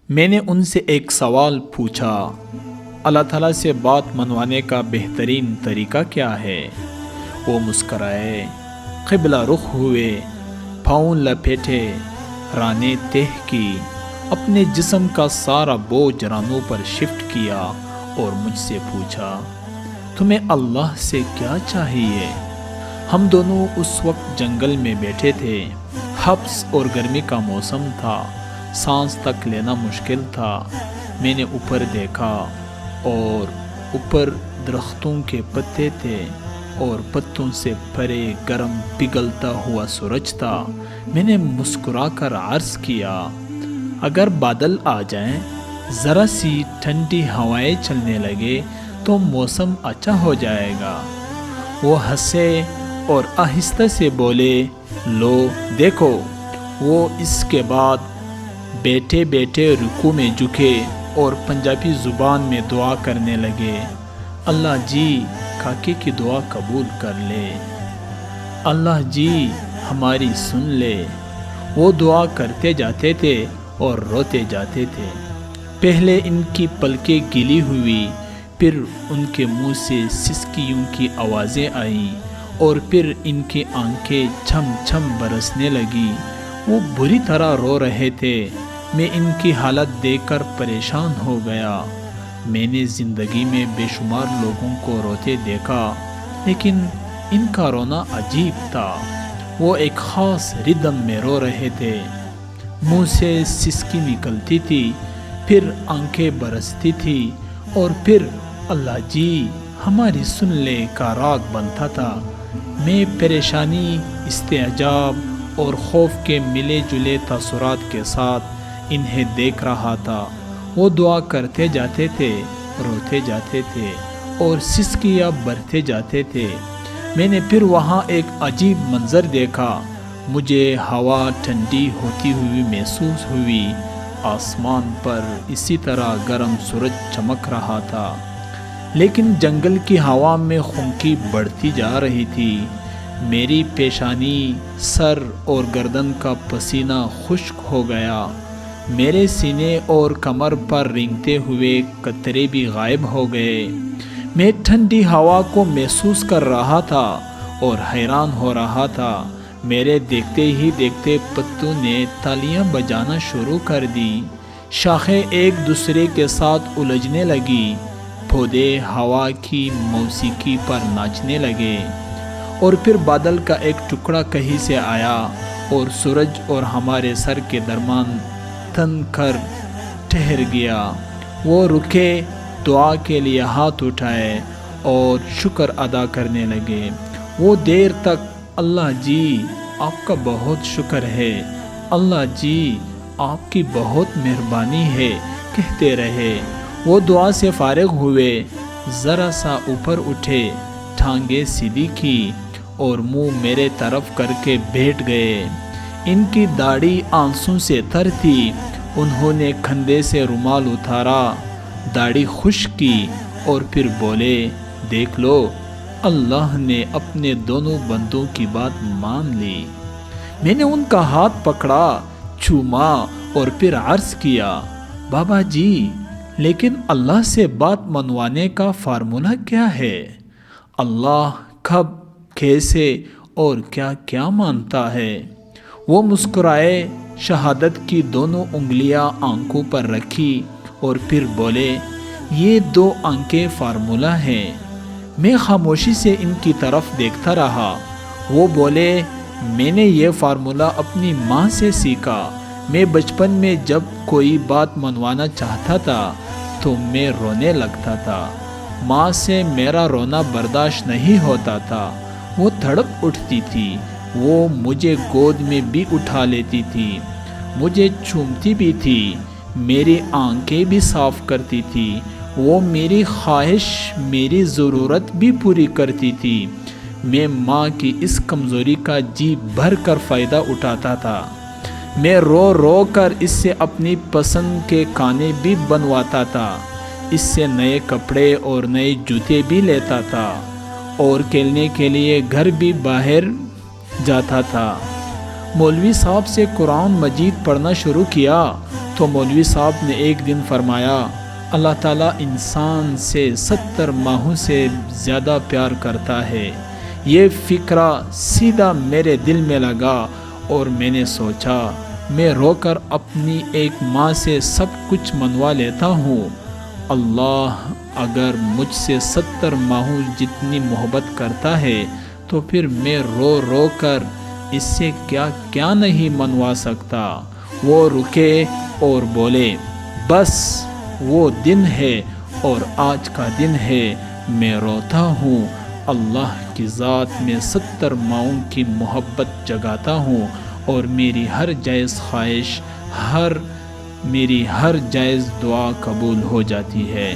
میں نے ان سے ایک سوال پوچھا، اللہ تعالیٰ سے بات منوانے کا بہترین طریقہ کیا ہے؟ وہ مسکرائے، قبلہ رخ ہوئے، پاؤں لپیٹے، رانیں تہہ کی، اپنے جسم کا سارا بوجھ رانوں پر شفٹ کیا اور مجھ سے پوچھا، تمہیں اللہ سے کیا چاہیے؟ ہم دونوں اس وقت جنگل میں بیٹھے تھے، حبس اور گرمی کا موسم تھا، سانس تک لینا مشکل تھا۔ میں نے اوپر دیکھا اور اوپر درختوں کے پتے تھے اور پتوں سے پرے گرم پگھلتا ہوا سورج تھا۔ میں نے مسکرا کر عرض کیا، اگر بادل آ جائیں، ذرا سی ٹھنڈی ہوائیں چلنے لگے تو موسم اچھا ہو جائے گا۔ وہ ہنسے اور آہستہ سے بولے، لو دیکھو۔ وہ اس کے بعد بیٹھے بیٹھے رکوع میں جھکے اور پنجابی زبان میں دعا کرنے لگے، اللہ جی کاکے کی دعا قبول کر لے، اللہ جی ہماری سن لے۔ وہ دعا کرتے جاتے تھے اور روتے جاتے تھے۔ پہلے ان کی پلکیں گیلی ہوئی، پھر ان کے منہ سے سسکیوں کی آوازیں آئیں اور پھر ان کی آنکھیں چھم چھم برسنے لگی۔ وہ بری طرح رو رہے تھے۔ میں ان کی حالت دیکھ کر پریشان ہو گیا۔ میں نے زندگی میں بے شمار لوگوں کو روتے دیکھا، لیکن ان کا رونا عجیب تھا۔ وہ ایک خاص ردم میں رو رہے تھے، منہ سے سسکی نکلتی تھی، پھر آنکھیں برستی تھی اور پھر اللہ جی ہماری سن لے کا راگ بنتا تھا۔ میں پریشانی، استعجاب اور خوف کے ملے جلے تاثرات کے ساتھ انہیں دیکھ رہا تھا۔ وہ دعا کرتے جاتے تھے، روتے جاتے تھے اور سسکیاں بھرتے جاتے تھے۔ میں نے پھر وہاں ایک عجیب منظر دیکھا۔ مجھے ہوا ٹھنڈی ہوتی ہوئی محسوس ہوئی۔ آسمان پر اسی طرح گرم سورج چمک رہا تھا، لیکن جنگل کی ہوا میں خنکی بڑھتی جا رہی تھی۔ میری پیشانی، سر اور گردن کا پسینہ خشک ہو گیا۔ میرے سینے اور کمر پر رینگتے ہوئے قطرے بھی غائب ہو گئے۔ میں ٹھنڈی ہوا کو محسوس کر رہا تھا اور حیران ہو رہا تھا۔ میرے دیکھتے ہی دیکھتے پتوں نے تالیاں بجانا شروع کر دی، شاخیں ایک دوسرے کے ساتھ الجھنے لگی، پودے ہوا کی موسیقی پر ناچنے لگے، اور پھر بادل کا ایک ٹکڑا کہیں سے آیا اور سورج اور ہمارے سر کے درمیان تن کر ٹھہر گیا۔ وہ رکے، دعا کے لیے ہاتھ اٹھائے اور شکر ادا کرنے لگے۔ وہ دیر تک اللہ جی آپ کا بہت شکر ہے، اللہ جی آپ کی بہت مہربانی ہے کہتے رہے۔ وہ دعا سے فارغ ہوئے، ذرا سا اوپر اٹھے، ٹھانگیں سیدھی کی اور منہ میرے طرف کر کے بیٹھ گئے۔ ان کی داڑھی آنسوں سے تر تھی۔ انہوں نے کندھے سے رومال اتارا، داڑھی خشک کی اور پھر بولے، دیکھ لو اللہ نے اپنے دونوں بندوں کی بات مان لی۔ میں نے ان کا ہاتھ پکڑا، چوما اور پھر عرض کیا، بابا جی لیکن اللہ سے بات منوانے کا فارمولہ کیا ہے؟ اللہ کب، کیسے اور کیا کیا مانتا ہے؟ وہ مسکرائے، شہادت کی دونوں انگلیاں آنکھوں پر رکھی اور پھر بولے، یہ 2 آنکھیں فارمولہ ہیں۔ میں خاموشی سے ان کی طرف دیکھتا رہا۔ وہ بولے، میں نے یہ فارمولہ اپنی ماں سے سیکھا۔ میں بچپن میں جب کوئی بات منوانا چاہتا تھا تو میں رونے لگتا تھا۔ ماں سے میرا رونا برداشت نہیں ہوتا تھا۔ وہ تڑپ اٹھتی تھی، وہ مجھے گود میں بھی اٹھا لیتی تھی، مجھے چومتی بھی تھی، میری آنکھیں بھی صاف کرتی تھی، وہ میری خواہش، میری ضرورت بھی پوری کرتی تھی۔ میں ماں کی اس کمزوری کا جی بھر کر فائدہ اٹھاتا تھا۔ میں رو رو کر اس سے اپنی پسند کے کھانے بھی بنواتا تھا، اس سے نئے کپڑے اور نئے جوتے بھی لیتا تھا اور کھیلنے کے لیے گھر بھی باہر جاتا تھا۔ مولوی صاحب سے قرآن مجید پڑھنا شروع کیا تو مولوی صاحب نے ایک دن فرمایا اللہ تعالیٰ انسان سے 70 ماہوں سے زیادہ پیار کرتا ہے۔ یہ فکرہ سیدھا میرے دل میں لگا اور میں نے سوچا میں رو کر اپنی ایک ماں سے سب کچھ منوا لیتا ہوں۔ اللہ اگر مجھ سے 70 ماہوں جتنی محبت کرتا ہے تو پھر میں رو رو کر اس سے کیا کیا نہیں منوا سکتا۔ وہ رکے اور بولے بس وہ دن ہے اور آج کا دن ہے، میں روتا ہوں، اللہ کی ذات میں 70 ماؤں کی محبت جگاتا ہوں اور میری ہر جائز خواہش، میری ہر جائز دعا قبول ہو جاتی ہے۔